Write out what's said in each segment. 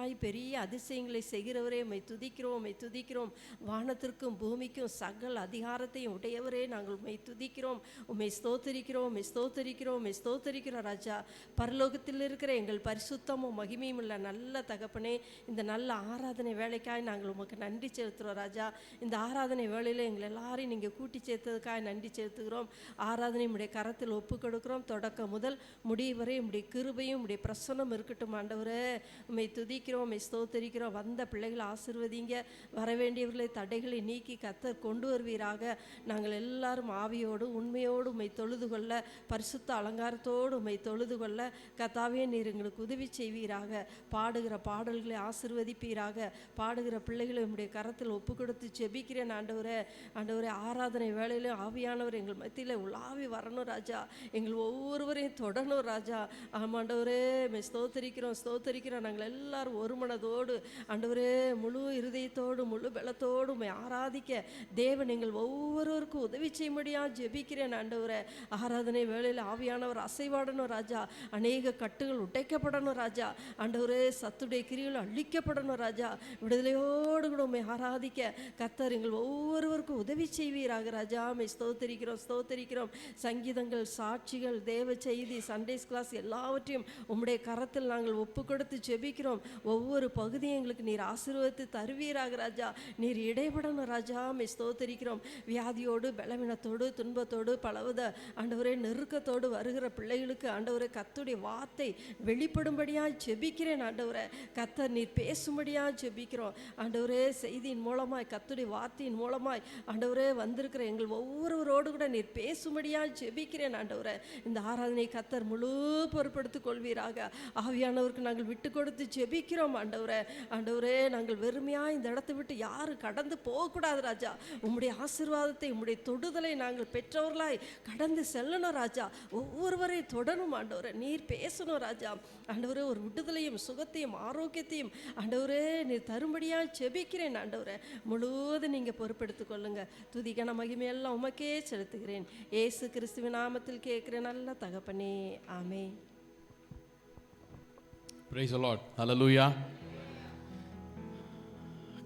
அதிகமாய் பெரிய அதிசயங்களை செய்கிறவரே உம்மை துதிக்கிறோம், உம்மை துதிக்கிறோம். வானத்திற்கும் பூமிக்கும் சகல அதிகாரத்தையும் உடையவரே நாங்கள் உம்மை துதிக்கிறோம், உம்மை ஸ்தோத்தரிக்கிறோம், உம்மை ஸ்தோத்தரிக்கிறோம், உம்மை ஸ்தோத்தரிக்கிறோம் ராஜா. பரலோகத்தில் இருக்கிற எங்கள் பரிசுத்தமும் மகிமையும் உள்ள நல்ல தகப்பனே, இந்த நல்ல ஆராதனை வேலைக்காய் நாங்கள் உமக்கு நன்றி செலுத்துகிறோம் ராஜா. இந்த ஆராதனை வேளையில் எங்கள் எல்லாரையும் நீங்கள் கூட்டி சேர்த்ததுக்காக நன்றி செலுத்துகிறோம். ஆராதனை உம்முடைய கரத்தில் ஒப்பு கொடுக்கிறோம். தொடக்கம் முதல் முடிவு வரை உம்முடைய கிருபையும் உம்முடைய பிரசன்னம் இருக்கட்டும் ஆண்டவரே. உம்மை துதிக்கிறோம், உம்மை ஸ்தோத்தரிக்கிறோம். வந்த பிள்ளைகளை ஆசீர்வதிங்க, வரவேண்டியவர்களை தடைகளை நீக்கி கர்த்தர் கொண்டு வருவீராக. நாங்கள் எல்லாரும் ஆவியோடு உண்மையோடு உம்மை தொழுது கொள்ள, பரிசுத்த அலங்காரத்தோடு உம்மை தொழுது கொள்ள கர்த்தாவே நீர் எங்களுக்கு உதவி செய்வீராக. பாடுகிற பாடல்களை ஆசீர்வதிப்பீராக. பாடுகிற பிள்ளைகளை உம்முடைய கரத்தில் ஒப்பு கொடுத்து ஜெபிக்கிறேன் ஆண்டவரே. ஆண்டவரே, ஆராதனை வேளையிலும் ஆவியானவர் எங்கள் மத்தியில் உலாவி வரணும் ராஜா. எங்கள் ஒவ்வொருவரையும் தொடணும் ராஜா. ஆமாண்டவரே, ஸ்தோத்தரிக்கிறோம், ஸ்தோத்தரிக்கிறோம். நாங்கள் எல்லாரும் ஒரு மனதோடு ஆண்டவரே, முழு இருதயத்தோடு முழு பலத்தோடு உம்மை ஆராதிக்க தேவன் எங்கள் ஒவ்வொருவருக்கும் உதவி செய்யும்படியாக ஜெபிக்கிறேன் ஆண்டவரே. ஆராதனை வேளையில் ஆவியானவர் அசைவாடணும் ராஜா. அநேக கட்டுகள் உடைக்கப்படணும் ராஜா. ஆண்டவரே, சத்துடைய கிரிகள் அழிக்கப்படணும் ராஜா. விடுதலையோடு கூட உம்மை ஆராதிக்க கர்த்தர் எங்கள் ஒவ்வொருவருக்கும் உதவி செய்வீராக ராஜா. உம்மை ஸ்தோத்தரிக்கிறோம், ஸ்தோத்தரிக்கிறோம். சங்கீதங்கள், சாட்சிகள், தேவ செய்தி, சண்டேஸ் கிளாஸ் எல்லாவற்றையும் உம்முடைய கரத்தில் நாங்கள் ஒப்பு கொடுத்து ஜெபிக்கிறோம். ஒவ்வொரு பகுதியும் எங்களுக்கு நீர் ஆசீர்வதித்து தருவீராக ராஜா. நீர் இடைபடணும் ராஜா. உம்மை ஸ்தோத்தரிக்கிறோம். வியாதியோடு, பலவீனத்தோடு, துன்பத்தோடு, பலவித ஆண்டவரே நெருக்கத்தோடு வருகிற பிள்ளைகளுக்கு ஆண்டவரே கர்த்தருடைய வார்த்தை வெளிப்படும்படியாக ஜெபிக்கிறேன் ஆண்டவரே. கர்த்தர் நீர் பேசும்படியாக ஜெபிக்கிறோம் ஆண்டவரே. செய்தியின் மூலமாய், கர்த்தருடைய வார்த்தையின் மூலமாய் ஆண்டவரே வந்திருக்கிற எங்கள் ஒவ்வொருவரோடு கூட நீர் பேசும்படியாக ஜெபிக்கிறேன் ஆண்டவரே. இந்த ஆராதனை கர்த்தர் முழு பொறுப்படுத்திக் கொள்வீராக. ஆவியானவருக்கு நாங்கள் விட்டு கொடுத்து ஜெபிக்கிறோம் ஆண்டவரே. ஆண்டவரே, நாங்கள் வெறுமையாக இந்த இடத்தை விட்டு யாரும் கடந்து போகக்கூடாது ராஜா. உம்முடைய ஆசீர்வாதத்தை, உம்முடைய தொடுதலை நாங்கள் பெற்றவர்களாய் கடந்து செல்லணும் ராஜா. ஒவ்வொருவரை தொடணும் ஆண்டவரே. நீர் பேசணும் ராஜா. ஆண்டவரே, ஒரு விடுதலையும் சுகத்தையும் ஆரோக்கியத்தையும் ஆண்டவரே நீர் தரும்படியாக ஜெபிக்கிறேன் ஆண்டவரே. முழுவதும் நீங்கள் பொறுப்பெடுத்துக் கொள்ளுங்க. துதிக்கான மகிமையெல்லாம் உமக்கே செலுத்துகிறேன். இயேசு கிறிஸ்துவின் நாமத்தில் கேட்கிறேன் நல்ல தகப்பனே, ஆமென். Praise the Lord. Hallelujah.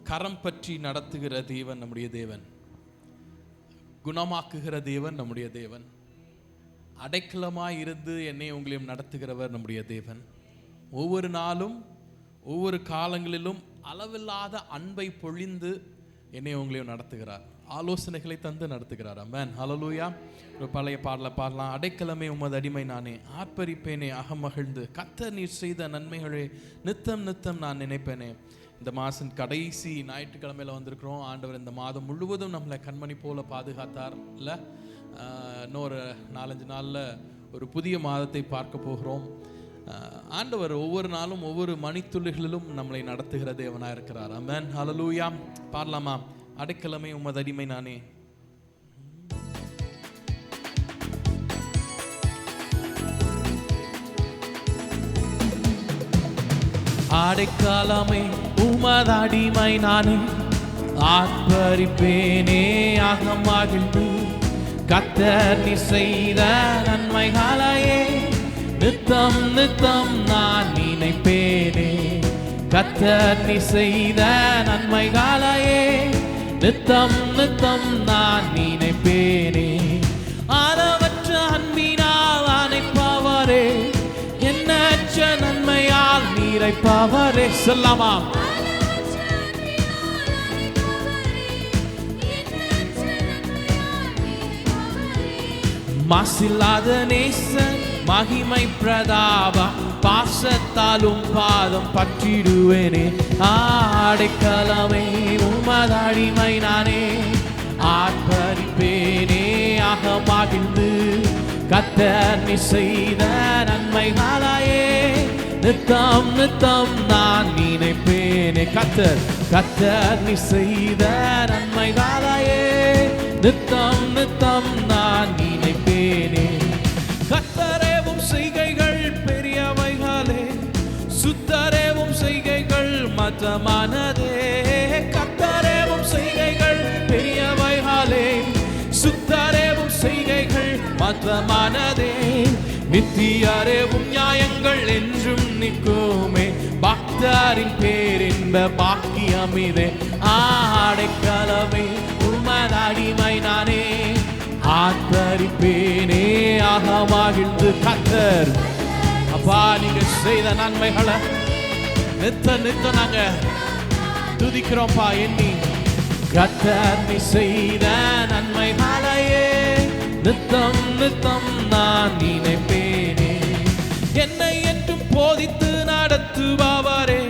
கரம் பற்றி நடத்துகிற தேவன் நம்முடைய தேவன். குணமாக்குகிற தேவன் நம்முடைய தேவன். அடைக்கலமாய் இருந்து என்னை உங்களையும் நடத்துகிறவர் நம்முடைய தேவன். ஒவ்வொரு நாளும் ஒவ்வொரு காலங்களிலும் அளவில்லாத அன்பை பொழிந்து என்னை உங்களையும் நடத்துகிறார். ஆலோசனைகளை தந்து நடத்துகிறார். ஆமென். ஹல்லேலூயா. ஒரு பழைய பாடலை பாடலாம். அடைக்கலமே உமது அடிமை நானே, ஆர்ப்பரிப்பேனே அகமகிழ்ந்து, கர்த்தர் நீர் செய்த நன்மைகளே நித்தம் நித்தம் நான் நினைப்பேனே. இந்த மாதம் கடைசி ஞாயிற்றுக்கிழமையில் வந்திருக்கிறோம். ஆண்டவர் இந்த மாதம் முழுவதும் நம்மளை கண்மணி போல பாதுகாத்தார் இல்லை. இன்னொரு 4-5 நாளில் ஒரு புதிய மாதத்தை பார்க்க போகிறோம். ஆண்டவர் ஒவ்வொரு நாளும் ஒவ்வொரு மணித்துளிகளிலும் நம்மளை நடத்துகிற தேவனாக இருக்கிறார். ஆமென். ஹல்லேலூயா. பாடலாமா? அடைக்கலமே உமது அடிமை நானே. அடைக்கலமே உமது அடிமை நானே, ஆர்ப்பரிப்பேனே அகமகிழ்ந்து, கர்த்தர் நீர் செய்த நன்மைகளையே நித்தம் நித்தம் நான் நினைப்பேனே. கர்த்தர் நீர் செய்த நன்மைகளையே நித்தம் நித்தம் நான் நினைப்பேனே. அளவற்ற அன்பினால் அணைப்பவரே, எண்ணற்ற நன்மையால் நிறைப்பவரே. சொல்லாமா? மாசில்லாத நேசன், மகிமை பிரதாபம், பாசத்தாலும் பாதம் பற்றிடுவேனே. அடைக்கலமே உமது அடிமை நானே, ஆர்ப்பரிப்பேனே அகமகிழ்ந்து, கர்த்தர் நீர் செய்த நன்மைகளையே நித்தம் நித்தம் நான் நினைப்பேனே. கர்த்தர் நீர் செய்த நன்மைகளையே நித்தம் நித்தம் நான் நினைப்பேனே. கர்த்தரேவும் செய்கைகள் பெரியவைகளே, சுத்தரேவும் செய்கைகள் மற்றமானதே. கர்த்தரேவும் செய்கைகள் பெரியவைகளே, சுத்தரேவும் செய்கைகள் மற்றமானதே. நித்தியரேவும் நியாயங்கள் என்றும் நிற்குமே. கர்த்தரின் பேரின்ப பாக்கியமிதே. அடைக்கலமே உமதடிமை நானே, ஆர்ப்பரிப்பேனே ஆக மகிழ்ந்து. கர்த்தர் அப்பா நீங்க செய்த நன்மைகளை நித்த நாங்க துதிக்கிறோம்ப்பா. எண்ணி கர்த்தர் நீ செய்த நன்மைகளையே நித்தம் நித்தம் நான் நினைப்பேனே. என்னை என்றும் போதித்து நடத்துபவரே,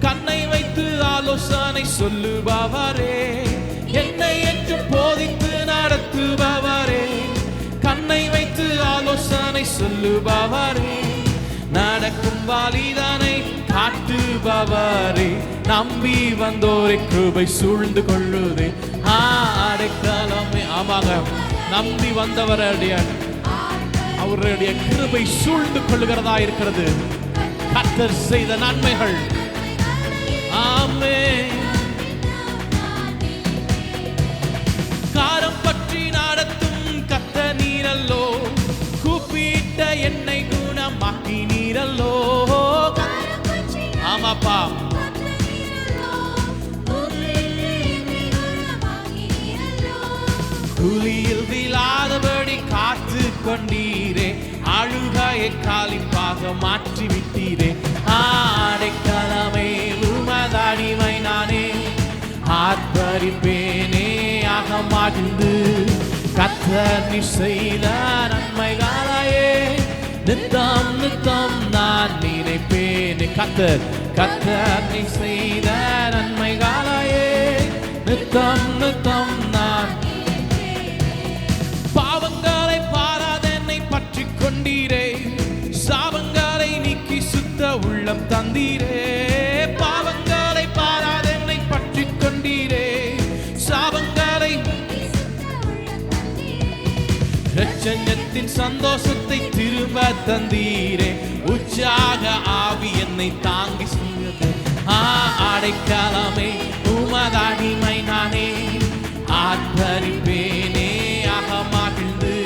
கண்ணை வைத்து ஆலோசனை சொல்லுபவரே. என்னை என்றும் போதித்து நடத்துபவரே, கண்ணை வைத்து ஆலோசனை சொல்லுபவரே. நடக்கும் வழிதனை காட்டுபவரே, நம்பி வந்தோரை கிருபை சூழ்ந்து கொள்ளுதே. அடைக்கலமே. ஆமாங்க, நம்பி வந்தவருடைய அவருடைய கிருபை சூழ்ந்து கொள்ளுகிறதா இருக்கிறது. கர்த்தர் செய்த நன்மைகள். ஆமென். காரம் பற்றி நடத்தும் கர்த்தர் நீரல்லோ, கூப்பிட்ட என்னை குணமாக்கி நீரல்லோ. ஆமாப்பா, குழியில் விழாதபடி காத்து கொண்டீரே, அழுகையை காலிப்பாக மாற்றி விட்டீரே. அடைக்கலமே உமதடிமை நானே, ஆர்ப்பரிப்பேனே ஆக மகிழ்ந்து. கர்த்தர் நீ செய்த நன்மைகளையே நித்தம் நித்தம் நான் நினைப்பேனே. கர்த்தர் நீ செய்த நன்மைகளையே நித்தம் நித்தம் நான். பாவங்களை பாராத என்னை பற்றி கொண்டீரே, சாபங்களை நீக்கி சுத்த உள்ளம் தந்தீரே. பாவங்களை பாராத என்னை பற்றி கொண்டீரே, சாபங்களை இரட்சண்யத்தின் சந்தோஷத்தை திரும்ப தந்தீரே. உற்சாக ஆவி என்னை தாங்கி சென்றது. அடைக்கலமே உமதடிமை நானே, ஆர்ப்பரிப்பேனே ஆக மகிழ்ந்து.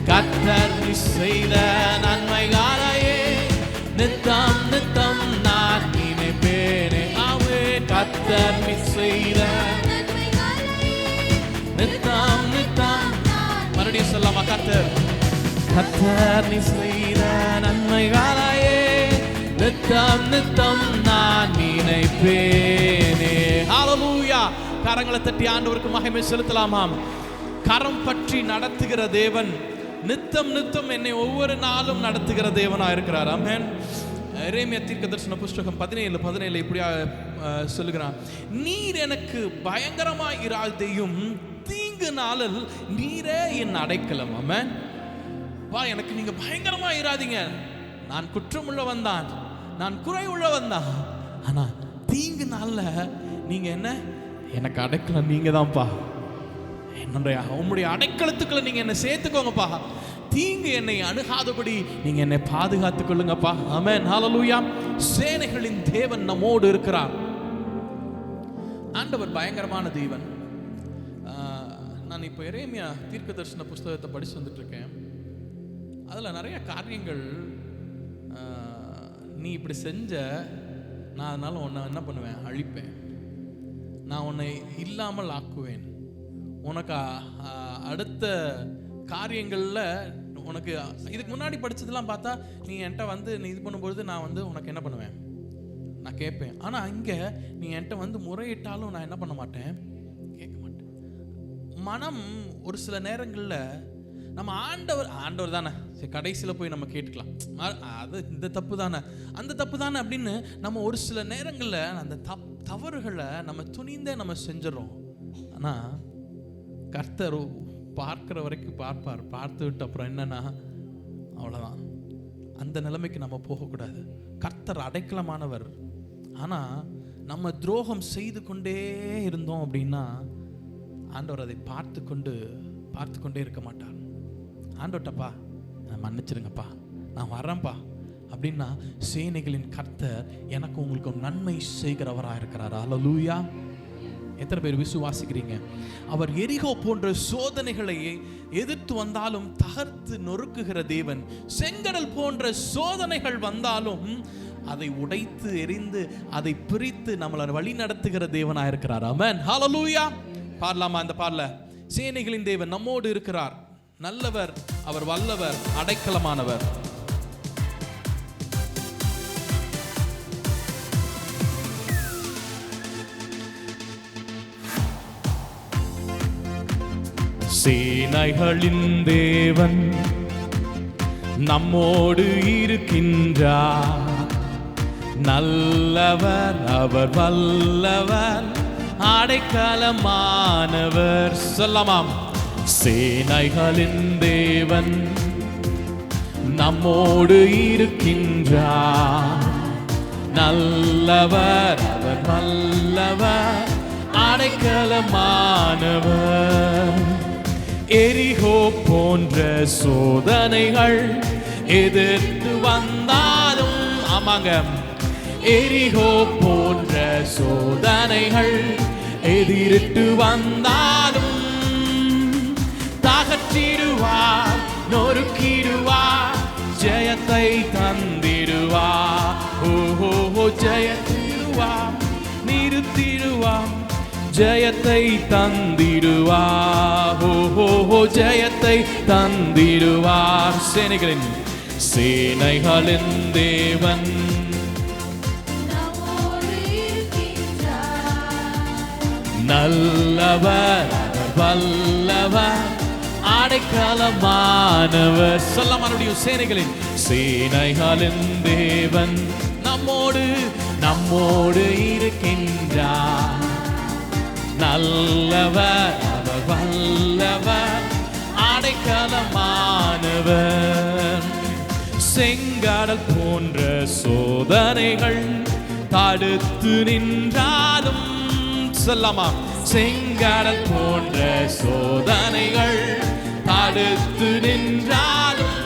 கர்த்தர் நீ செய்த நன்மைகளையே நித்தம் நித்தம் நான் நினைப்பேனே. கர்த்தர் நீ செய்த நித்தம் நித்தம். மறுபடியும் சொல்லாமா? கர்த்தர் நீ செய்த நன்மைகளையே நித்தம் நித்தம் நான் நினைப்பேனே. ஹல்லேலூயா. கரங்களை தட்டி ஆண்டவருக்கு மகிமை செலுத்தலாமாம். கரம் பற்றி நடத்துகிற தேவன் நித்தம் நித்தம் என்னை ஒவ்வொரு நாளும் நடத்துகிற தேவனா இருக்கிறார். ஆமென். எரேமியா தீர்க்கதரிசன புஸ்தகம் 17:17 இப்படியா சொல்லுகிறான், நீர் எனக்கு பயங்கரமாய் இராதையும் தீங்கு நாளில் நீரே என் அடைக்கலம். ஆமென். வா, எனக்கு நீங்க பயங்கரமா இராதீங்க. நான் குற்றம் உள்ளவன் தான், நான் குறை உள்ளவன் தான். ஆனா தீங்கு நாள்ல நீங்க என்ன எனக்கு அடைக்கலம் நீங்க தான்ப்பா. உம்முடைய அடைக்கலத்துக்குள்ள நீங்க என்ன சேர்த்துக்கோங்கப்பா. தீங்கு என்னை அணுகாதபடி நீங்க என்னை பாதுகாத்துக் கொள்ளுங்கப்பா. ஆமென். ஹல்லேலூயா. சேனைகளின் தேவன் நம்மோடு இருக்கிறார். ஆண்டவர் பயங்கரமான தேவன். நான் இப்போ எரேமியா தீர்க்கதரிசன புஸ்தகத்தை படிச்சு வந்துட்டு இருக்கேன். அதில் நிறைய காரியங்கள் நீ இப்படி செஞ்ச, நான் அதனால உன்னை என்ன பண்ணுவேன், அழிப்பேன். நான் உன்னை இல்லாமல் ஆக்குவேன். உனக்கு அடுத்த காரியங்களில் உனக்கு இதுக்கு முன்னாடி படித்ததெல்லாம் பார்த்தா நீ என்கிட்ட வந்து நீ இது பண்ணும்பொழுது நான் வந்து உனக்கு என்ன பண்ணுவேன், நான் கேட்பேன். ஆனால் இங்கே நீ என்கிட்ட வந்து முறையிட்டாலும் நான் என்ன பண்ண மாட்டேன், கேட்க மாட்டேன். மனம் ஒரு சில நேரங்களில் நம்ம ஆண்டவர் தானே, சரி கடைசியில் போய் நம்ம கேட்டுக்கலாம், அது இந்த தப்பு தானே அந்த தப்பு தானே அப்படின்னு நம்ம ஒரு சில நேரங்களில் அந்த தவறுகளை நம்ம துணிந்தே நம்ம செஞ்சிடறோம். ஆனால் கர்த்தர் பார்க்குற வரைக்கும் பார்ப்பார். பார்த்து விட்டு அப்புறம் என்னன்னா அவ்வளோதான். அந்த நிலைமைக்கு நம்ம போகக்கூடாது. கர்த்தர் அடைக்கலமானவர். ஆனால் நம்ம துரோகம் செய்து கொண்டே இருந்தோம் அப்படின்னா ஆண்டவர் அதை பார்த்து கொண்டே இருக்க மாட்டார். ஆண்டவர்ட்டப்பா நான் மன்னிச்சிருங்கப்பா, நான் வரேன்ப்பா அப்படின்னா சேனைகளின் கர்த்தர் எனக்கு உங்களுக்கு ஒரு நன்மை செய்கிறவராக இருக்கிறார். அல்லேலூயா. எத்தனை பேர் விசுவாசிக்கிறீங்க? அவர் எரிகோ போன்ற சோதனைகளை எதிர்த்து வந்தாலும் தகர்த்து நொறுக்குகிற தேவன். செங்கடல் போன்ற சோதனைகள் வந்தாலும் அதை உடைத்து எரிந்து அதை பிரித்து நம்மளை வழி நடத்துகிற தேவனாக இருக்கிறார். ஆமென். ஹல்லேலூயா. பாடலாமா இந்த பாடல? சேனைகளின் தேவன் நம்மோடு இருக்கிறார், நல்லவர், அவர் வல்லவர், அடைக்கலமானவர். சேனைகளின் தேவன் நம்மோடு இருக்கின்றார், நல்லவர், அவர் வல்லவர், அடைக்கலமானவர். சொல்லமாம். சேனைகளின் தேவன் நம்மோடு இருக்கின்றார், நல்லவர், அவர் வல்லவர், அடைக்கலமானவர். எரிகோ போன்ற சோதனைகள் எதிர்த்து வந்தாலும், ஆமாங்க, எரிகோ போன்ற சோதனைகள் எதிர்த்து வந்தாலும் தகற்றிடுவார், நொறுக்கிடுவார், ஜெயத்தை தந்திடுவார். ஓஹோ, ஜெயத்திடுவார், நிறுத்திடுவார், ஜெயத்தை தந்திடுவார். ஓஹோ, ஜெயத்தை தந்திடுவார். சேனைகளின் தேவன் நல்லவர், வல்லவர், அடைக்கலமானவர். சொல்ல மறுபடியும். சேனைகளின் தேவன் நம்மோடு இருக்கின்றார், நல்லவர், அவர் வல்லவர், அடைக்கலமானவர். செங்கடல் போன்ற சோதனைகள் தடுத்து நின்றாலும், சொல்லமா, செங்கடல் போன்ற சோதனைகள் தடுத்து நின்றாலும்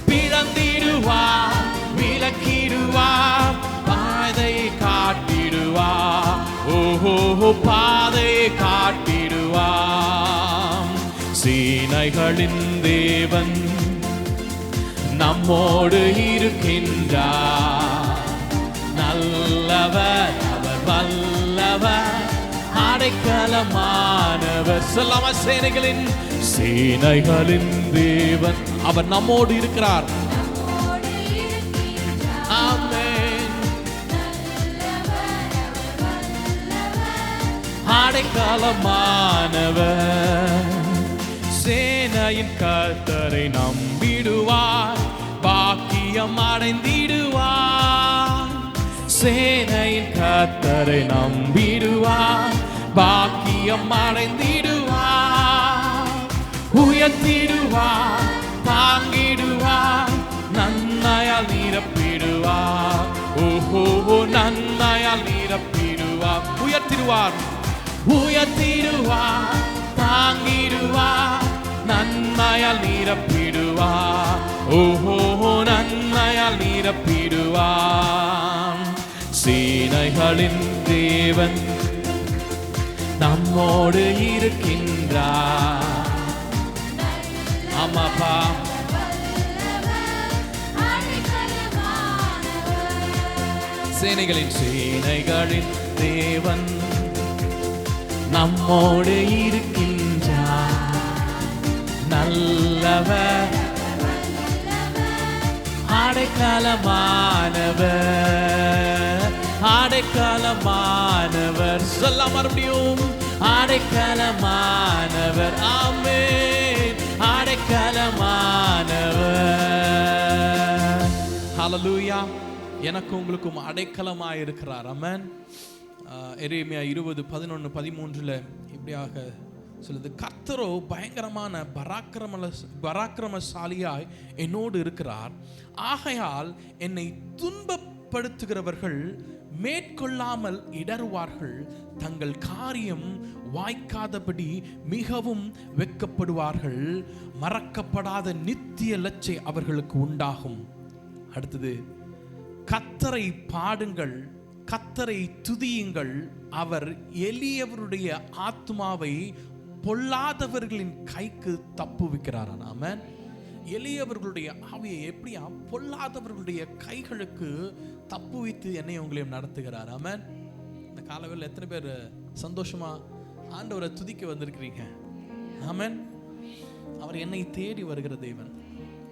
பிளந்திடுவார், விலக்கிடுவார், பாதையை காட்டிடுவார். ஓஹோ, பாதையை காட்டிடுவார். சேனைகளின் தேவன் நம்மோடு இருக்கின்றார், நல்லவர், அவர் வல்லவர், அடைக்கலமானவர். சொல்லாம, சேனைகளின் தேவன் அவர் நம்மோடு இருக்கிறார். ஆமென். அடைக்கலமானவர். சேனையின் கர்த்தரை நம்பிடுவார், பாக்கியம் அடைந்திடுவார். சேனையின் கர்த்தரை நம்பிடுவார், பாக்கியம் அடைந்திடுவார். உயர்த்திடுவார், தாங்கிடுவார், நன்மையால் நிரப்பிடுவார். ஓஹோ, நன்மையால் நிரப்பிடுவார். உயர்த்திடுவார், தாங்கிடுவார், நன்மையால் நிரப்பிடுவார். ஓஹோ, நன்மையால் நிரப்பிடுவார். சேனைகளின் தேவன் நம்மோடு இருக்கின்றார். ஆமாப்பா. சேனைகளின் தேவன் நம்மோடு இருக்கின்றார், நல்லவர், அடைக்கலமானவர், அடைக்கலமானவர். சொல்ல மறுபடியும். அடைக்கலமானவர். ஆமென். அடைக்கலமானவர். ஹல்லேலூயா. எனக்கு உங்களுக்கும் அடைக்கலமாய் இருக்கிறார். ஆமென். எரேமியா 20:11-13 இப்படியாக சொல்லுது, கர்த்தரோ பயங்கரமான பராக்கிரமசாலியாய் என்னோடு இருக்கிறார், ஆகையால் என்னை துன்பப்படுத்துகிறவர்கள் மேற்கொள்ளாமல் இடறுவார்கள், தங்கள் காரியம் வாய்க்காதபடி மிகவும் வெட்கப்படுவார்கள், மறக்கப்படாத நித்திய லட்சை அவர்களுக்கு உண்டாகும். அடுத்தது, கர்த்தரை பாடுங்கள், கர்த்தரை துதியுங்கள், அவர் எளியவருடைய ஆத்துமாவை பொல்லாதவர்களின் கைக்கு தப்புவிக்கிறார். ஆமென். எளியவர்களுடைய ஆவியை எப்படியா பொல்லாதவர்களுடைய கைகளுக்கு தப்புவித்து என்னை உங்களையும் நடத்துகிறார். ஆமென். இந்த காலவேளையில் எத்தனை பேர் சந்தோஷமா ஆண்டவரை துதிக்க வந்திருக்கிறீங்க? ஆமென். அவர் என்னை தேடி வருகிற தேவன்,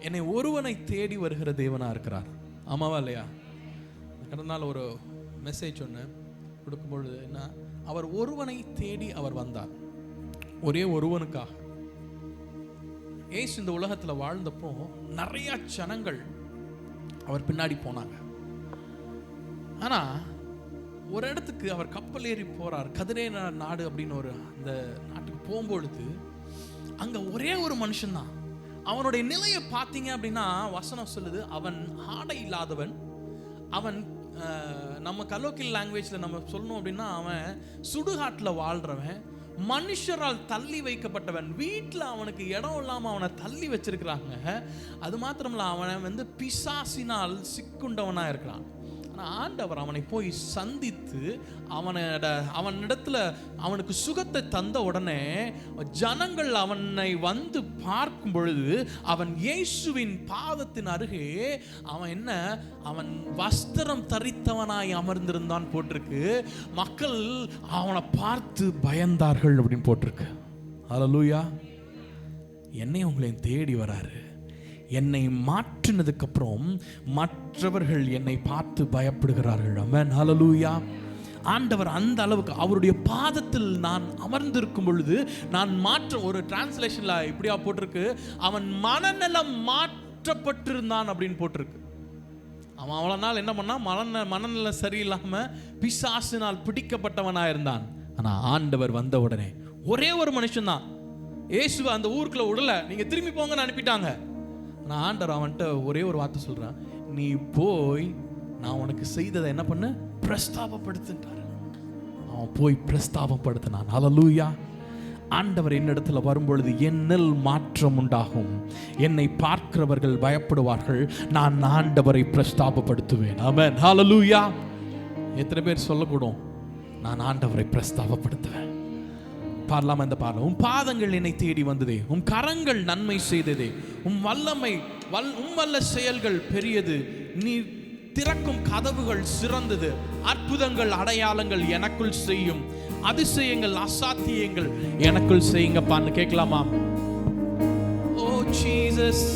என்னை ஒருவனை தேடி வருகிற தேவனா இருக்கிறார். ஆமாவா இல்லையா? கடந்த நாள் ஒரு மெசேஜ் ஒன்று கொடுக்கும்பொழுது என்ன, அவர் ஒருவனை தேடி அவர் வந்தார், ஒரே ஒருவனுக்காக. ஏசு இந்த உலகத்தில் வாழ்ந்தப்போ நிறைய ஜனங்கள் அவர் பின்னாடி போனாங்க. ஆனா ஒரு இடத்துக்கு அவர் கப்பல் ஏறி போறார், கதிரே நாடு அப்படின்னு ஒரு அந்த நாட்டுக்கு போகும்பொழுது அங்க ஒரே ஒரு மனுஷன்தான். அவனுடைய நிலையை பார்த்தீங்க அப்படின்னா வசனம் சொல்லுது, அவன் ஆடை இல்லாதவன், அவன் நம்ம கலோக்கியல் லாங்குவேஜ்ல நம்ம சொல்லணும் அப்படின்னா அவன் சுடுகாட்டில் வாழ்றவன், மனுஷரால் தள்ளி வைக்கப்பட்டவன், வீட்டில் அவனுக்கு இடம் இல்லாமல் அவனை தள்ளி வச்சிருக்கிறாங்க. அது மாத்திரமல்ல, அவனை பிசாசினால் சிக்குண்டவனா இருக்கிறான். ஆண்டவர் அவனை போய் சந்தித்து அவனிடத்துல அவனுக்கு சுகத்தை தந்த உடனே ஜனங்கள் அவனை வந்து பார்க்கும் பொழுது அவன் இயேசுவின் பாதத்தின் அருகே அவன் வஸ்திரம் தரித்தவனாய் அமர்ந்திருந்தான் போட்டிருக்கு. மக்கள் அவனை பார்த்து பயந்தார்கள் அப்படின்னு போட்டிருக்கு. ஹல்லேலூயா. என்னை உங்களையும் தேடி வராரு. என்னை மாற்றினதுக்கு அப்புறம் மற்றவர்கள் என்னை பார்த்து பயப்படுகிறார்கள். ஆமென். ஹல்லேலூயா. ஆண்டவர் அந்த அளவுக்கு அவருடைய பாதத்தில் நான் அமர்ந்திருக்கும் பொழுது நான் ஒரு டிரான்ஸ்லேஷன்ல இப்படியா போட்டிருக்கு, அவன் மனநலம் மாற்றப்பட்டிருந்தான் அப்படின்னு போட்டிருக்கு. அவன் அவ்வளவு நாள் என்ன பண்ணா, மனநலம் சரியில்லாம பிசாசினால் பிடிக்கப்பட்டவனா இருந்தான். ஆனா ஆண்டவர் வந்த உடனே ஒரே ஒரு மனுஷன் தான் இயேசுவை அந்த ஊருக்குள்ள விடல, நீங்க திரும்பி போங்கன்னு அனுப்பிட்டாங்க. நான் ஆண்டவர் அவன்கிட்ட ஒரே ஒரு வார்த்தை சொல்றான், நீ போய் நான் உனக்கு செய்ததை என்ன பண்ண பிரஸ்தாபப்படுத்துட்டார். அவன் போய் பிரஸ்தாபப்படுத்தினான். ஹல்லேலூயா. ஆண்டவர் என்னிடத்துல வரும்பொழுது என்னில் மாற்றம் உண்டாகும், என்னை பார்க்கிறவர்கள் பயப்படுவார்கள், நான் ஆண்டவரை பிரஸ்தாபப்படுத்துவேன். ஆமென். ஹல்லேலூயா. எத்தனை பேர் சொல்லக்கூடும், நான் ஆண்டவரை பிரஸ்தாபப்படுத்துவேன். பாடலாமா இந்த பாடலாம்? உம் பாதங்கள் என்னை தேடி வந்ததே, உம் கரங்கள் நன்மை செய்ததே, உம் வல்ல செயல்கள் பெரியது, நீ திறக்கும் கதவுகள் சிறந்தது, அற்புதங்கள் அடையாளங்கள் எனக்குள் செய்யும், அதிசயங்கள் அசாத்தியங்கள் எனக்குள் செய்யுங்கப்பான்னு கேட்கலாமா? ஓ ஜீசஸ்.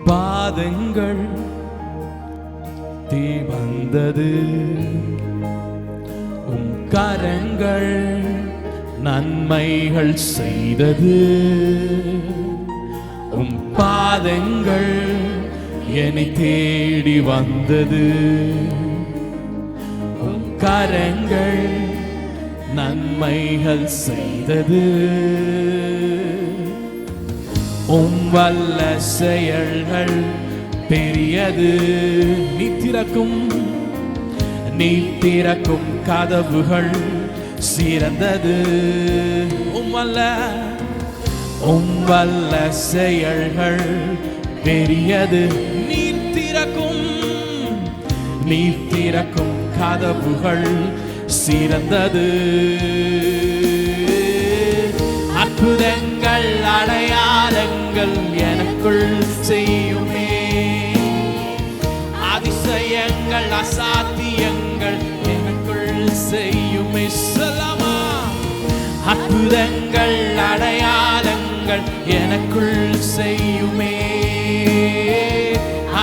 பாதங்கள் தீ வந்தது, உம் கரங்கள் நன்மைகள் செய்தது, உம் பாதங்கள் என்னை தேடி வந்தது, உம் கரங்கள் நன்மைகள் செய்தது, உம் வல்ல செயல்கள் பெரியது, நீ திறக்கும் கதவுகள் சிறந்தது, உம் வல்ல செயல்கள் பெரியது, நீ திறக்கும் கதவுகள் சிறந்தது, அற்புதங்கள் அடையாளங்கள் எனக்குள் செய்யுமே, அதிசயங்கள் அசாத்தியங்கள் எனக்குள் செய்யுமே. சொல்லமா? அற்புதங்கள் அடையாளங்கள் எனக்குள் செய்யுமே,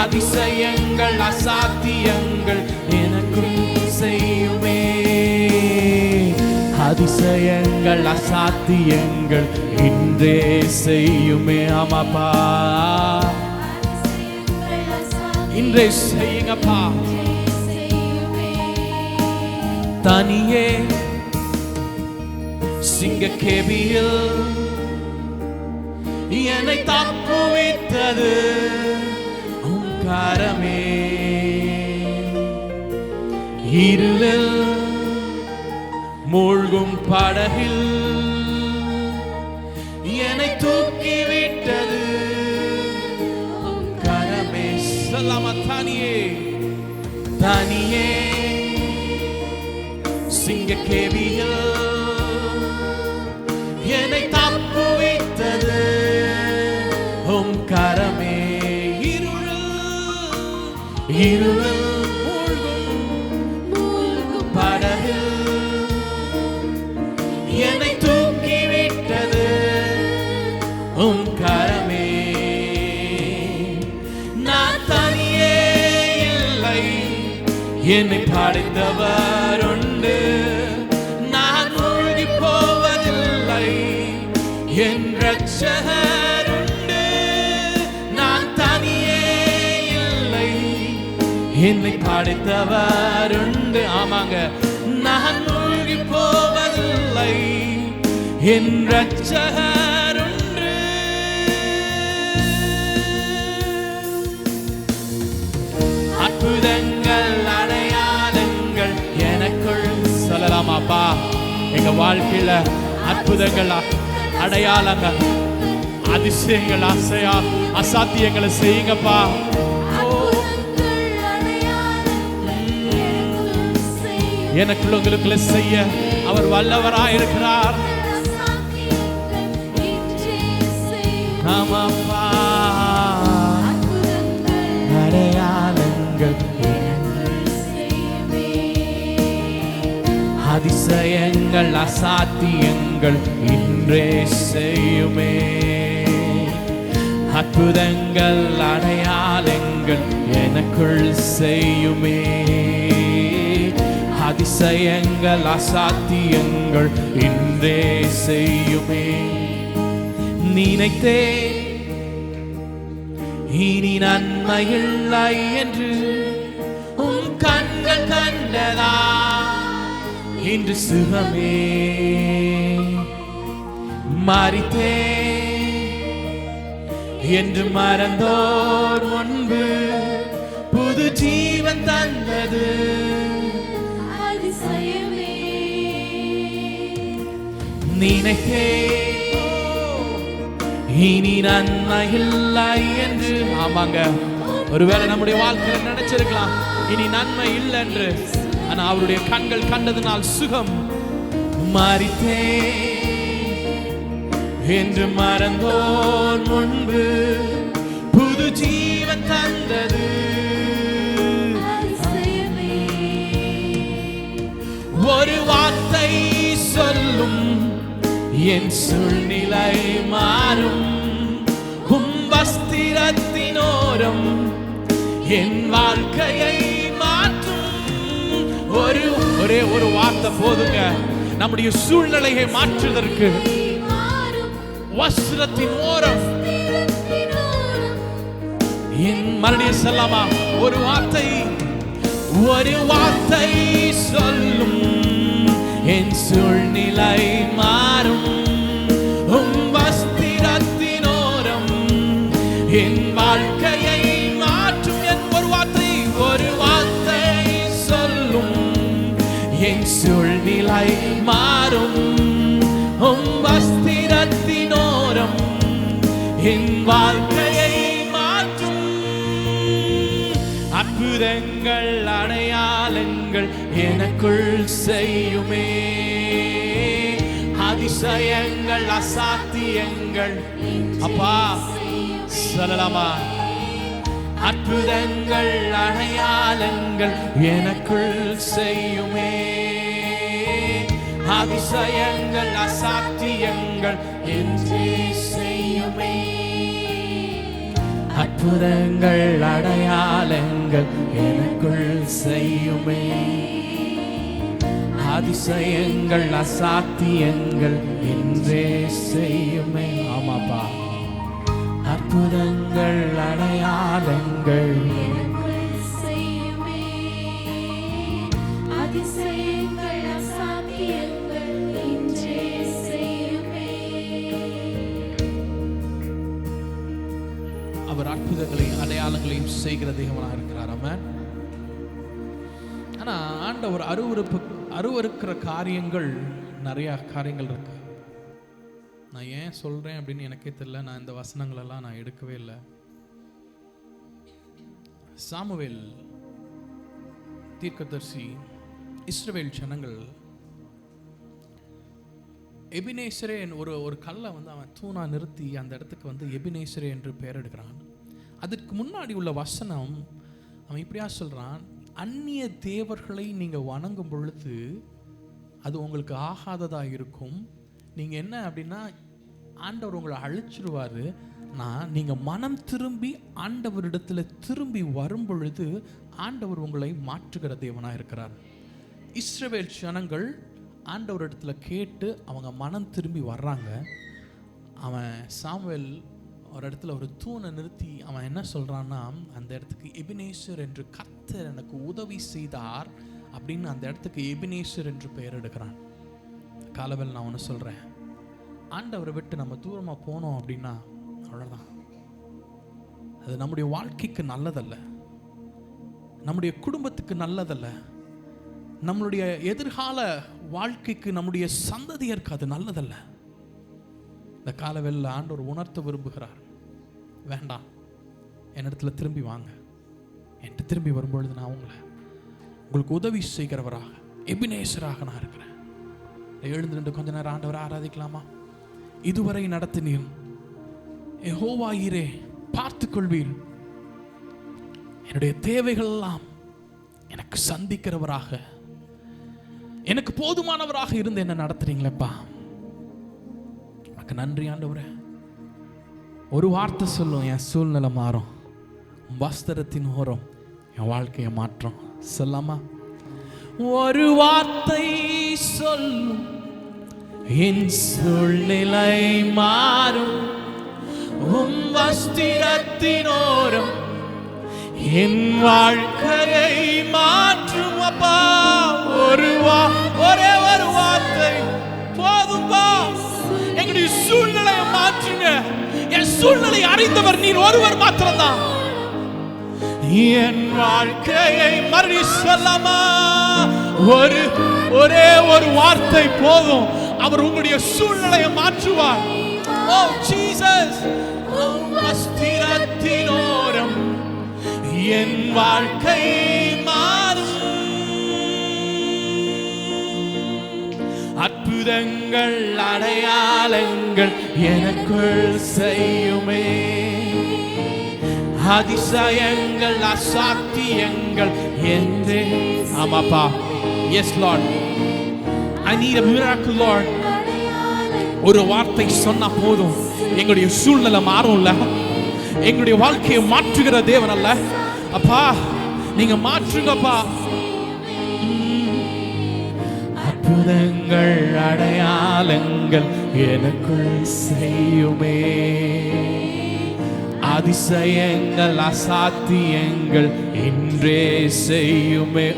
அதிசயங்கள் அசாத்தியங்கள் எனக்குள் செய்யுமே, அதிசயங்கள் அசாத்தியங்கள் இன்றே செய்யுமே. ஆமாப்பா, இன்றே செய்யுங்கப்பா. தனியே சிங்கக்கேபியில் என்னை தப்புவித்தது உம் கரமே, இருளில் மூழ்கும் படகில் என்னை தூக்கிவிட்டது உம் கரமே. சொல்லாம? தனியே கேவியில் என்னை தப்புவித்தது உம் கரமே. இருளில் மூழ்கும் படகு என்னை தூக்கிவிட்டது உம் கரமே. நான் தனியே இல்லை, என்னை படைத்தவர் உண்டு. நான் மூழ்கி போவதில்லை, என் ரட்சகர் உண்டு. நான் தனியே இல்லை, என்னை படைத்தவர் உண்டு. ஆமாங்க, நான் மூழ்கி போவதில்லை, என் ரட்சகர் உண்டு. அற்புதங்கள் அடையாளங்கள் எனக்குள் சொல்லலாமாப்பா. எங்க வாழ்க்கையில அற்புதங்கள் அடையாளங்கள் அதிசயங்கள் அசாத்தியங்களை செய்யுங்கப்பா. எனக்குள்ள உங்களுக்குள்ள செய்ய அவர் வல்லவராய் இருக்கிறார். ஆமாப்பா, அடையாளங்கள் அதிசயங்கள் அசாத்தியங்கள் இன்றே செய்யுமே. அற்புதங்கள் அடையாளங்கள் எனக்குள் செய்யுமே. அதிசயங்கள் அசாத்தியங்கள் இன்றே செய்யுமே. நினைத்தே இனி நன்மையில்லை என்று உன் கண்கள் கண்டதா இன்று சுகமே. மரித்தே என்று மறந்தோர் முன்பு புது ஜீவன் தந்தது அதிசயமே. நினைத்தே இனி நன்மையில்லை என்று. ஆமாங்க, ஒருவேளை நம்முடைய வாழ்க்கையில நினைச்சிருக்கலாம் இனி நன்மை இல்லை என்று. ஆனா அவருடைய கண்கள் கண்டதினால் சுகம். மரித்தே என்று மறந்தோர் முன்பு புது ஜீவன் தந்தது. ஒரு வார்த்தை சொல்லும் என் சூழ்நிலை மாறும். உம் வஸ்திரத்தினோரம் என் வாழ்க்கையை மாற்றும். ஒரே ஒரு வார்த்தை போதுங்க நம்முடைய சூழ்நிலையை மாற்றுவதற்கு. வஸ்திரத்தின் ஓரம் என் மறுபடியும் செல்லாமா? ஒரு வார்த்தை சொல்லும் என் சூழ்நிலை மாறும். உம் வஸ்திரத்தினோரம் என் வாழ்க்கையை மாற்றும். என் ஒரு வார்த்தை சொல்லும் என் சூழ்நிலை மாறும். உம் வஸ்திரத்தினோரம் என் வாழ்க்கையை மாற்றும். அற்புதங்கள் அடையாளங்கள் எனக்குள் செய்யுமே. அதிசயங்கள் அசாத்தியங்கள் அப்பா சொல்லலாமா? அற்புதங்கள் அடையாளங்கள் எனக்குள் செய்யுமே. அதிசயங்கள் அசாத்தியங்கள் என்றே செய்யுமே. அற்புதங்கள் அடையாளங்கள் எனக்குள் செய்யுமே. அதிசயங்கள் அசாத்தியங்கள் என்றே செய்யுமே. ஆமாப்பா, அற்புதங்கள் அடையாளங்கள் செய்யுமே. அதிசயங்கள் அசாத்தியங்கள் என்றே செய்யுமே. அவர் அற்புதங்களையும் அடையாளங்களையும் செய்கிற தெய்வமாக இருக்கிறார். ஆமென். ஆனா ஆண்டவர் அருவருக்கிற காரியங்கள் நிறைய காரியங்கள் இருக்கு. நான் ஏன் சொல்றேன் அப்படின்னு எனக்கே தெரியல. நான் இந்த வசனங்களெல்லாம் நான் எடுக்கவே இல்லை. சாமுவேல் தீர்க்கதரிசி இஸ்ரவேல் ஜனங்கள் எபினேசரே ஒரு கல்லை வந்து அவன் தூணா நிறுத்தி அந்த இடத்துக்கு வந்து எபினேசரே என்று பெயர் எடுக்கிறான். அதற்கு முன்னாடி உள்ள வசனம் அவன் இப்படியா சொல்றான், அந்நிய தேவர்களை நீங்க வணங்கும் பொழுது அது உங்களுக்கு ஆகாததா இருக்கும். நீங்க என்ன அப்படின்னா ஆண்டவர் உங்களை அழிச்சிருவாரு. நான் நீங்க மனம் திரும்பி ஆண்டவரிடத்துல திரும்பி வரும் பொழுது ஆண்டவர் உங்களை மாற்றுகிற தேவனா இருக்கிறார். இஸ்ரவேல் ஜனங்கள் ஆண்டவர் இடத்துல கேட்டு அவங்க மனம் திரும்பி வர்றாங்க. அவன் சாமுவேல் ஒரு இடத்துல ஒரு தூணை நிறுத்தி அவன் என்ன சொல்றான்னா, அந்த இடத்துக்கு எபினேசர் என்று கர்த்தர் எனக்கு உதவி செய்தார் அப்படின்னு அந்த இடத்துக்கு எபினேசர் என்று பெயர் எடுக்கிறான். காலவேல் நான் ஒன்று சொல்றேன், ஆண்டவரை விட்டு நம்ம தூரமா போனோம் அப்படின்னா அவ்வளவுதான். அது நம்முடைய வாழ்க்கைக்கு நல்லதல்ல, நம்முடைய குடும்பத்துக்கு நல்லதல்ல, நம்மளுடைய எதிர்கால வாழ்க்கைக்கு நம்முடைய சந்ததியருக்கு அது நல்லதல்ல. இந்த காலவெல்ல ஆண்டவர் உணர்த்த விரும்புகிறார், வேண்டாம், என்னிடத்துல திரும்பி வாங்க. என்கிட்ட திரும்பி வரும்பொழுது நான் உங்களுக்கு உதவி செய்கிறவராக எபினேசராக நான் இருக்கிறேன். எழுந்து நின்று கொஞ்ச நேரம் ஆண்டவரை ஆராதிக்கலாமா? இதுவரை நடத்தினீர், யெகோவாயிரே பார்த்துக் கொள்வீர். என்னுடைய தேவைகள் எல்லாம் எனக்கு சந்திக்கிறவராக, எனக்கு போதுமானவராக இருந்து என்ன நடத்துறீங்களப்பா, எனக்கு நன்றி ஆண்டவரே. ஒரு வார்த்தை சொல்லும், என் சூழ்நிலை மாறும். வஸ்திரத்தின் ஓரம் என் வாழ்க்கையை மாற்றம். சொல்லாமா? ஒரு வார்த்தை சொல்லும், என் சூழ்நிலை மாறும். உம் வஸ்திரத்தின் ஓரம் என் வாழ்க்கையை மாற்றும் அப்பா. ஒரே ஒரு வார்த்தை போதும்பா. எங்களுடைய சூழ்நிலையை மாற்றுங்க. என் சூழ்நிலை அறிந்தவர் நீர் ஒருவர் மாத்திரம்தான். என் வாழ்க்கையை மறுபடி சொல்லாமா? ஒரே ஒரு வார்த்தை போதும், அவர் உங்களுடைய சூழ்நிலையை மாற்றுவார். ஓ ஜீசஸ், வஸ்திரத்தின் ஓரம் என் வாழ்க்கை மாறும். அற்புதங்கள் அடையாளங்கள் எனக்குள் செய்யுமே. அதிசயங்கள் அசாத்தியங்கள் என்றே. ஆமாப்பா, yes lord, I need a miracle lord. ஒரு வார்த்தை சொன்னா போதும், எங்களுடைய சூழ்நிலை மாறும்ல. எங்களுடைய வாழ்க்கையை மாற்றுகிற தேவன் அல்ல அப்பா, நீங்க மாற்றுங்கப்பா. அற்புதங்கள் அடையாளங்கள் எனக்குள் செய்யுமே. அதிசயங்கள் அசாத்தியங்கள் இன்றே செய்யுமே.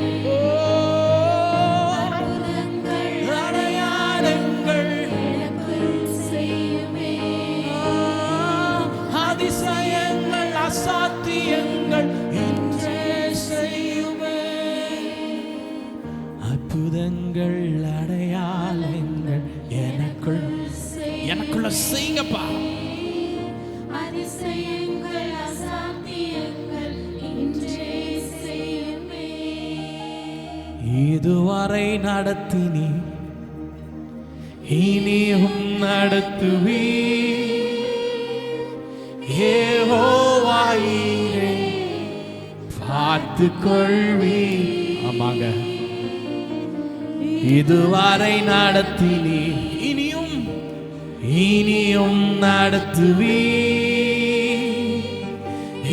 அற்புதங்கள் அடையாளங்கள் எனக்குள்ள செய்யுங்கப்பா. அதிசயங்கள் அசாத்தியங்கள் இன்றே செய்யுமே. இதுவரை நடத்தினி, இனியும் நடத்துவி. யெகோவாயிரே பார்த்துக் கொள்வி. ஆமாங்க, இதுவரை நடத்தினி, இனியும் நடத்துவி.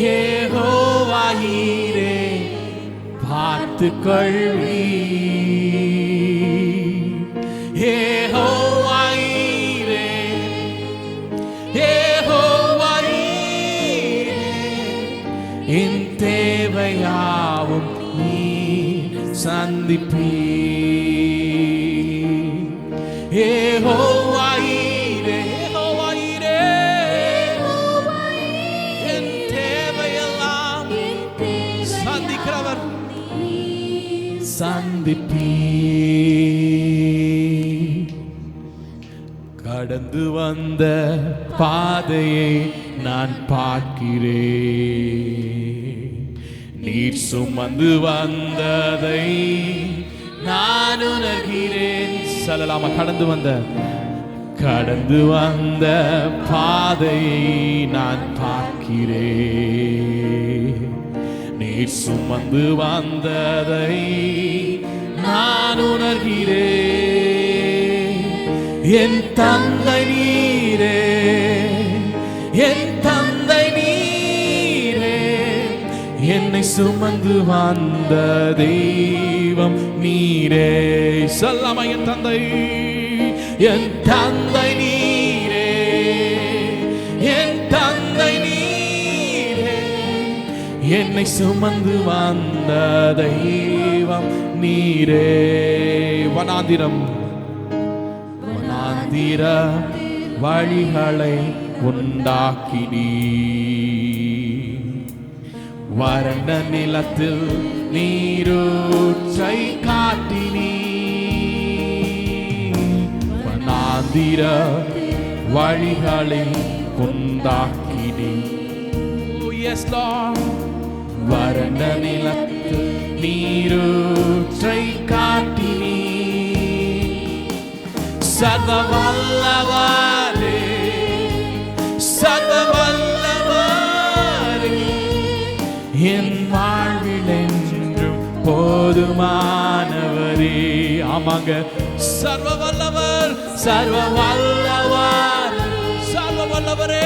யெகோவாயிரே பார்த்துக் கொள்வி. யெகோவாயிரே, யெகோவாயிரே என் தேவையாவும் நீ சந்திப்பீ. யெகோவாயிரே, யெகோவாயிரே என் தேவையெல்லாம் சந்திக்கிறவர் சந்திப்பீ. கடந்து வந்த பாதையை நான் பார்க்கிறேன். நீர் சுமந்து வந்ததை நான் உணர்கிறேன். சொல்லலாமா? கடந்து வந்த கடந்து வந்த பாதையை நான் பார்க்கிறேன். நீர் சுமந்து வந்ததை நான் உணர்கிறேன். என் தந்தை நீரே, என் தந்தை நீரே, என்னை சுமந்து வந்த தெய்வம் நீரே. சொல்லாமா, என் தந்தை, என் தந்தை நீரே, என் தந்தை நீரே, என்னை சுமந்து வந்த தெய்வம் நீரே. வனாந்திரம் வனாந்திர வழிகளை உண்டாக்கினீ, வறண்ட நிலத்தில் நீரூற்றை காட்டினீ. வனாந்திர வழிகளை உண்டாக்கினீ. Yes Lord. வறண்ட நிலத்தில் நீரூற்றை காட்டினீ. சர்வ வல்லவரே, சர்வ வல்லவரே, என் வாழ்வில் என்றும் போதுமானவரே. ஆமாங்க, சர்வ வல்லவர், சர்வ வல்லவர், சர்வ வல்லவரே,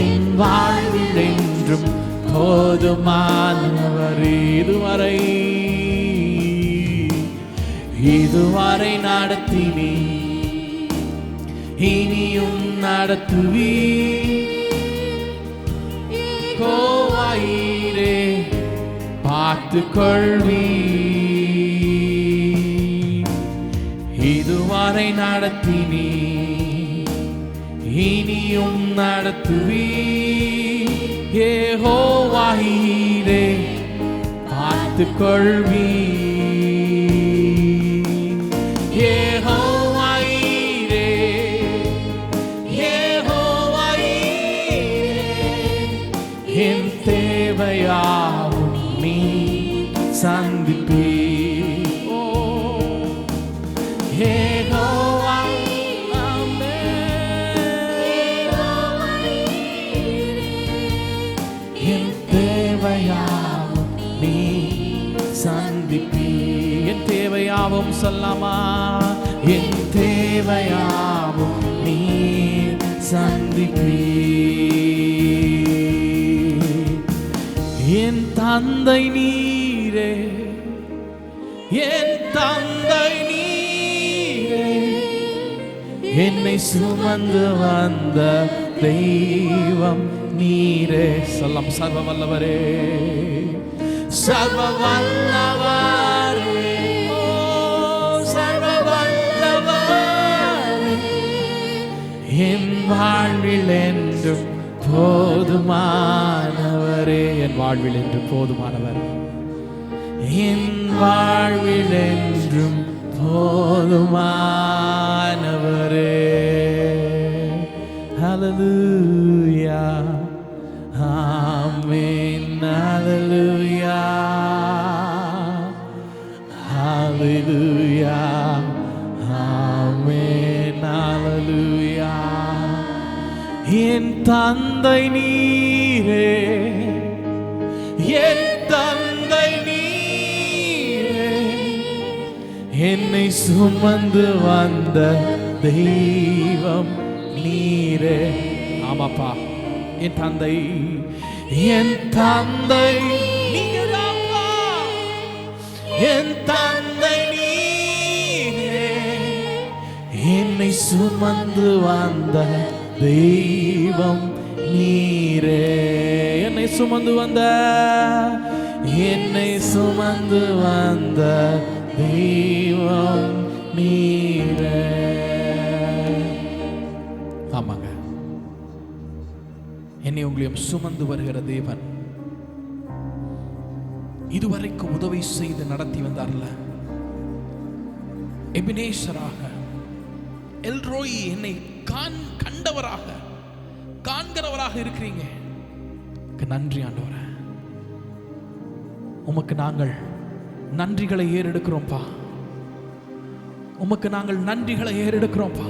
என் வாழ்வில் என்றும் போதுமானவரே. இதுவரை நடத்தினீ, இனியும் நடத்துவீ. கோவாயிரே பார்த்து கொள்வீ. இதுவரை நடத்தினீ, இனியும் நடத்துவீ. யெகோவாயிரே பார்த்து கொள்வீ. யெகோவாயிரே, யெகோவாயிரே, என் தேவையாவும் நீ சந்திப்பீ. என் தேவையாவும் சொல்லாமா, என் தேவையாவும் நீ சந்திப்பீ. என் தந்தை நீரே, என் தந்தை நீரே, என்னை சுமந்து வந்த தெய்வம் நீரே. சொல்லாம், சர்வ வல்லவரே, சர்வ வல்லவரே, சர்வ வல்லவரே, என் வாழ்வில் என்றும் போதுமானவரே. என் வாழ்வில் என்றும் போதுமானவர், என் வாழ்வில் என்றும் போதுமானவரே. ஹல்லேலூயா, ஆமென், ஹல்லேலூயா, ஹல்லேலூயா, ஆமென், ஹல்லேலூயா. என் தந்தை நீரே, என் தந்தை நீரே, என்னை சுமந்து வந்த தெய்வம் நீரே. ஆமாப்பா, என் தந்தை, என் தந்தை நீரப்பா, என் தந்தை நீரே, என்னை சுமந்து வந்த தெய்வம் நீரே. என்னை சுமந்து வந்த, என்னை சுமந்து வந்த தெய்வம் நீரே. ஆமாங்க, என்னை உங்களையும் சுமந்து வருகிற தேவன் இதுவரைக்கும் உதவி செய்து நடத்தி வந்தார்ல, எபினேசராக, எல்ரோயி, என்னை கண்டவராக, காண்கிறவராக இருக்கிறீங்க. நன்றி ஆண்டவரே, உமக்கு நாங்கள் நன்றிகளை ஏறெடுக்கிறோம்ப்பா. உமக்கு நாங்கள் நன்றிகளை ஏறெடுக்கிறோம்ப்பா.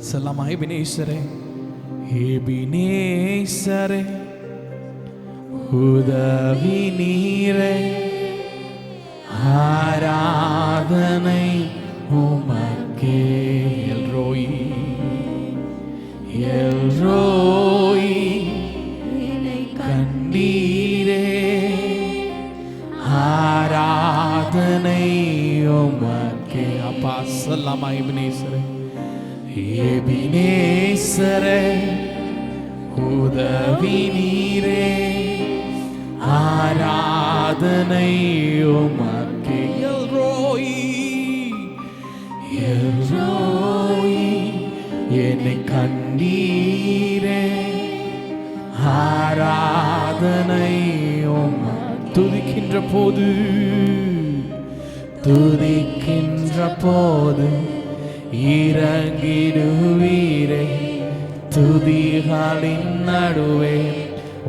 சொல்லாமா, எபினேசரே, எபினேசரே உதவி நீரே, ஆராதனை உமக்கே. எல்ரோய் எல்ரோய் என்னை கண்டீரே, ஆராதனை உமக்கே. அப்பா சொல்லாமா, எபினேசரே, எபினேசரே உதவி நீரே, ஆராதனை உமக்கே. எல்ரோய் எல்ரோய் என்னை கண்டீரே, ஆராதனை உமக்கே. துதிக்கின்ற போது துதிக்கின்ற போது இறங்கிடுவீரே, துதிகளின் நடுவே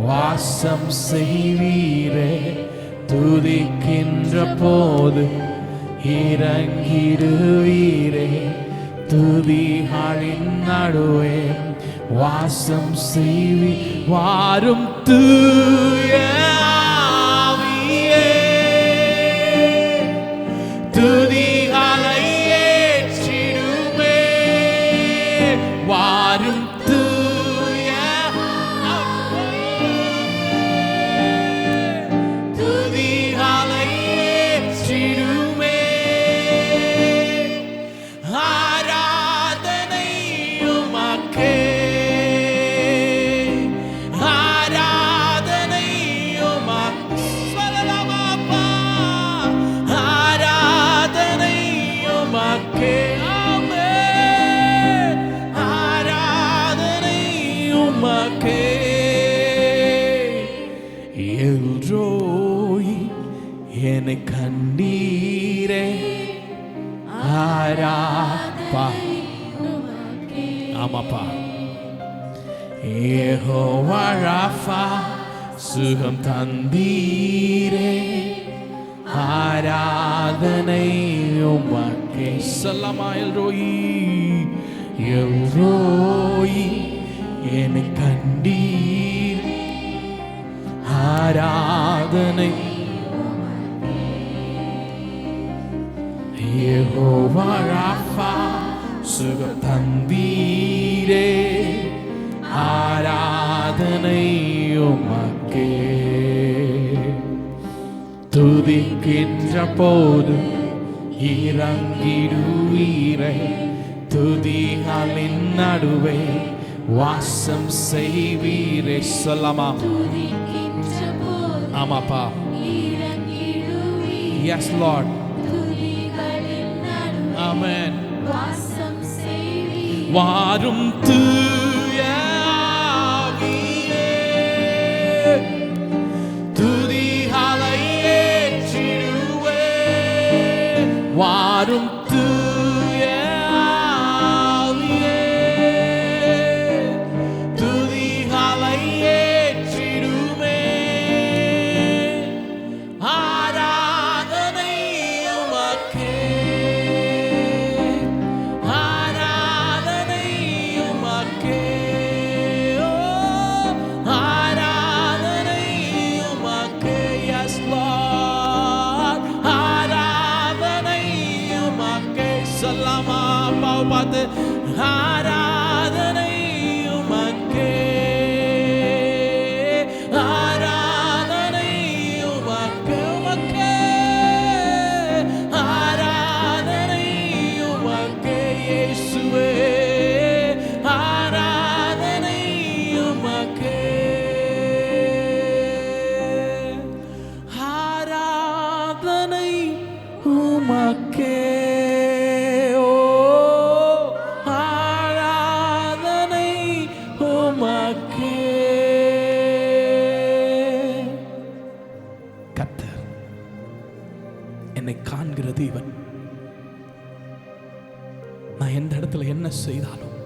வாசம் செய்வீரே. துதிக்கின்ற போது இறங்கிடுவீரே, துதிகளின் நடுவே வாசம் செய்வி. வாரும் தூய ஆவியே, துதிகளை ஏற்றிடுமே. வாரும் தூய துதிகளை ஏற்றிடுமே. ஆராதனை உமக்கே, ஆராதனை உமக்கே. சொல்லலாமாப்பா, ஆராதனை உமக்கே. ஆமென். ஆராதனை உமக்கே. எல்ரோய் என்னை கண்டீரே, ஆராப்பா. ஆமாப்பா. யெகோவா ராஃபா சுகம் தந்தீரே, ஆராதனை உமக்கே. சொல்லாமா, எல்ரோய் எல்ரோய் என்னை கண்டீர், ஆராதனை. யெகோவா ராஃபா சுகம் தந்தீரே, ஆராதனை உமக்கே. துதிக்கின்ற போது இறங்கிடுவீரே, துதிகளின் நடுவே வாசம் செய்வீரே. சொல்லாமா, துதிக்கின்ற போது ஆமாப்பா. இறங்கிடுவீரே, Yes Lord. துதிகளின் நடுவே Amen. வாசம் செய்வீரே. வாரும் தூய ஆவியே, துதிகளை ஏற்றிடுவே. வாரும் தூய ஆவியே, துதிகளை ஏற்றிடுவே. ஆராதனை உமக்கே, ஆராதனை உமக்கே. ஓ, ஆராதனை உமக்கே. Yes Lord. ஆராதனை உமக்கே. சொல்லாமா, அப்பாவை பார்த்து, ஆராதனை உமக்கே, ஆராதனை உமக்கே. உமக்கே ஆராதனை உமக்கே. இயேசுவே, ஆராதனை உமக்கே, ஆராதனை உமக்கே. ஓ, ஆராதனை உமக்கே. கர்த்தர் என்னை காண்கிற தேவன். நான் எந்த இடத்துல என்ன செய்தாலும்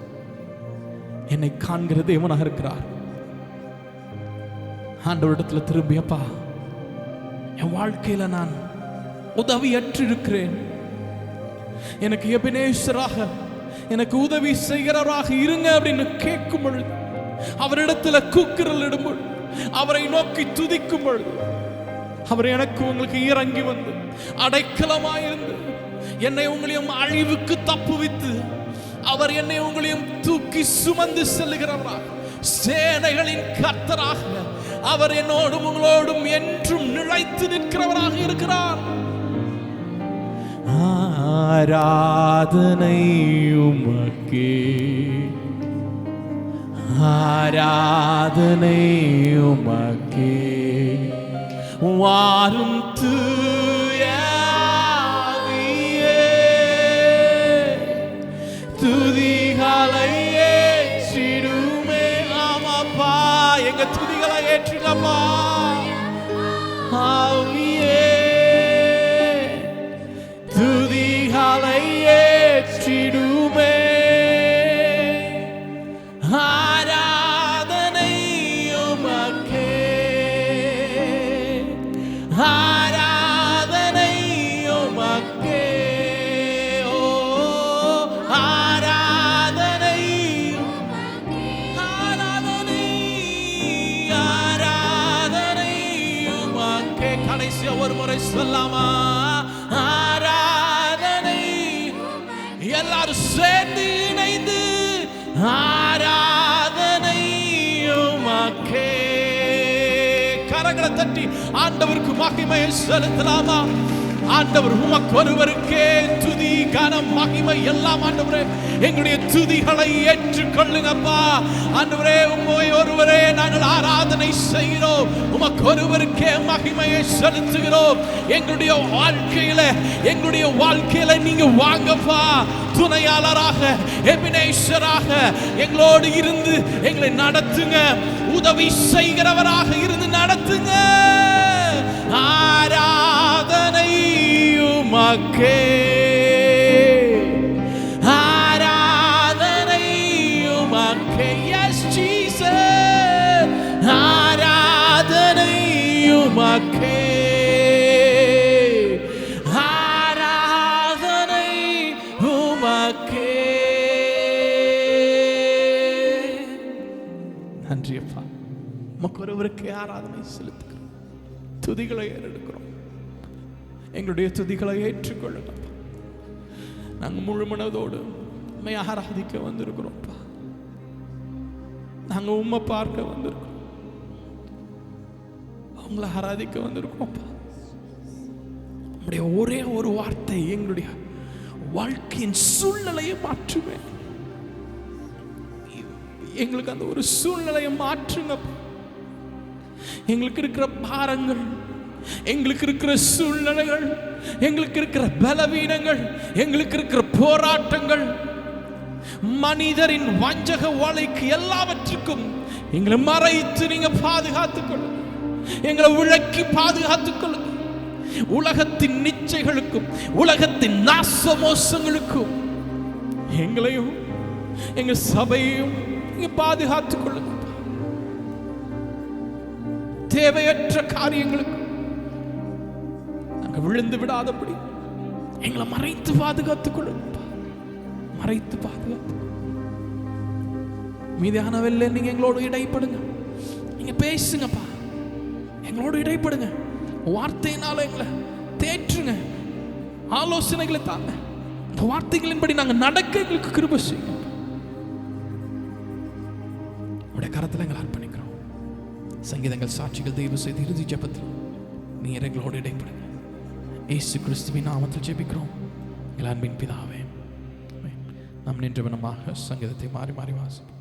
என்னை காண்கிற தேவனாக இருக்கிறார். ஆண்டவரிடத்துல திரும்பி, அப்பா, என் வாழ்க்கையில நான் உதவியற்று இருக்கிறேன், எனக்கு எபினேசராக, எனக்கு உதவி செய்கிறவராக இருங்க அப்படின்னு கேட்கும் பொழுது, அவரிடத்துல கூக்குரல் இடும்பொழுது, அவரை நோக்கி துதிக்கும் பொழுது, அவர் எனக்கு உங்களுக்கு இறங்கி வந்து அடைக்கலமாயிருந்து என்னை உங்களையும் அழிவுக்கு தப்புவித்து, அவர் என்னை உங்களையும் தூக்கி சுமந்து செல்லுகிறவராக, சேனைகளின் கர்த்தராக அவர் என்னோடும் உங்களோடும் என்றும் நிலைத்து நிற்கிறவராக இருக்கிறார். ஆராதனை உமக்கே, ஆராதனை உமக்கே, வாரும் தூய ஆவியே, துதிகளை ஏற்றிடுமே. ஆமாப்பா, எங்க துதிகளை ஏற்றுங்கப்பா. ஆவியே, துதிகளை ஏற்றிடுமே. ஆராதனை உமக்கே, ஆராதனை உமக்கே, ஓ ஆராதனை, ஆராதனை, ஆராதனை உமக்கே. கடைசியா ஒரு முறை சொல்லாமா? ஆராதனை. எல்லாரும் சேர்ந்து இணைந்து ஆராதனை உமக்கே. கரங்களை தட்டி ஆண்டவருக்கு மகிமையை செலுத்தலாமா? ஆண்டவர் உமக்கு ஒருவருக்கே துதி, கனம், மகிமை எல்லாம் ஆண்டவரே எங்களுடைய துதிகளை ஏற்றுக்கொள்ளுங்கப்பா. ஆண்டவரே உம்மை ஒருவரே நாங்கள் ஆராதனை செய்கிறோம், உமக்கு ஒருவருக்கே மகிமையை செலுத்துகிறோம். எங்களுடைய வாழ்க்கையில நீங்க வாங்கப்பா, துணையாளராக, எபினேசராக எங்களோடு இருந்து எங்களை நடத்துங்க, உதவி செய்கிறவராக இருந்து நடத்துங்க. ஆராதனை உமக்கே, ஆராதனை உமக்கே. Yes Jesus, ஆராதனை உமக்கே, ஆராதனை உமக்கே. நன்றி அப்பா, உமக்கு ஒருவருக்கே ஆராதனை செலுத்துகிறோம், துதிகளை ஏறெடுக்கிறோம். எங்களுடைய துதிகளை ஏற்றுக்கொள்ளுங்க. நாங்கள் முழு மனதோடு உம்மை ஆராதிக்க வந்திருக்கிறோம்ப்பா. நாங்கள் உம்மை பார்க்க வந்திருக்கிறோம், உங்களை ஆராதிக்க வந்திருக்கிறோம்ப்பா. உம்முடைய ஒரே ஒரு வார்த்தை எங்களுடைய வாழ்க்கையின் சூழ்நிலையை மாற்றுமே. எங்களுக்கு அந்த ஒரு சூழ்நிலையை மாற்றுங்கப்பா. எங்களுக்கு இருக்கிற பாரங்கள், எங்களுக்கு இருக்கிற சூழ்நிலைகள், எங்களுக்கு இருக்கிற பலவீனங்கள், எங்களுக்கு இருக்கிற போராட்டங்கள், மனிதரின் வஞ்சக வலைக்கு எல்லாவற்றுக்கும் எங்களை மறைத்து நீங்க பாதுகாத்துக் கொள்ளுங்க. எங்களை விளக்கி பாதுகாத்துக் கொள்ளுங்க. உலகத்தின் நிச்சயங்களுக்கும் உலகத்தின் நாசமோசங்களுக்கும் எங்களையும் எங்க சபையையும் நீங்க பாதுகாத்துக் கொள்ளுங்க. தேவையற்ற காரியங்களுக்கு நாங்கள் விழுந்து விடாதபடி எங்களை மறைத்து பாதுகாத்துக் கொள்ளுங்க. மறைத்து பாதுகாத்து மீதானவல்ல நீங்க எங்களோடு இடைப்படுங்க. நீங்க பேசுங்கப்பா, எங்களோடு இடைப்படுங்க. வார்த்தையினால எங்களை தேற்றுங்க, ஆலோசனைகளை தாங்க. வார்த்தைகளின்படி நாங்கள் நடக்க எங்களுக்கு கிருபை செய்யுங்க. உடைய கரத்தில் எங்களை அர்ப்பணிக்கிறோம். சங்கீதங்கள், சாட்சிகள், தெய்வ செய்தி, இறுதி ஜெபத்தில் நீர் எங்களோடு இடைப்படுங்க. இயேசு கிறிஸ்துவின் நாமத்தில் ஜெபிக்கிறோம் எங்கள் அன்பின் பிதாவே. நாம் நின்றவனமாக சங்கீதத்தை மாறி மாறி வாசிப்போம்.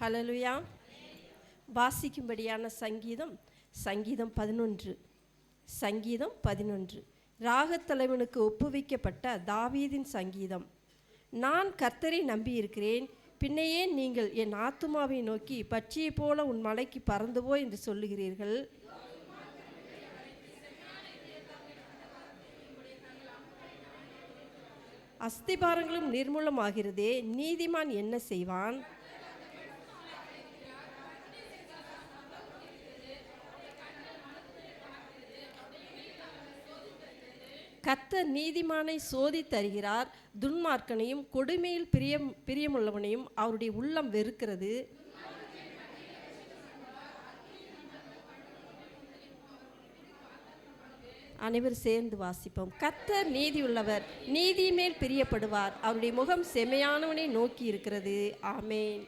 ஹல்லேலூயா. வாசிக்கும்படியான சங்கீதம், சங்கீதம் 11. சங்கீதம் 11 ராகத்தலைவனுக்கு ஒப்புவிக்கப்பட்ட தாவீதின் சங்கீதம். நான் கர்த்தரை நம்பியிருக்கிறேன், பின்னையே நீங்கள் என் ஆத்துமாவை நோக்கி பட்சியை போல உன் மலைக்கு பறந்து போ என்று சொல்லுகிறீர்கள். அஸ்திபாரங்களும் நிர்மூலமாகிறதே, நீதிமான் என்ன செய்வான்? கர்த்தர் நீதிமானை சோதித்தருகிறார், துன்மார்க்கனையும் கொடுமையில் பிரியமுள்ளவனையும் அவருடைய உள்ளம் வெறுக்கிறது. அனைவரும் சேர்ந்து வாசிப்போம். கர்த்தர் நீதியுள்ளவர், நீதி மேல் பிரியப்படுவார், அவருடைய முகம் செம்மையானவனை நோக்கி இருக்கிறது. ஆமேன்.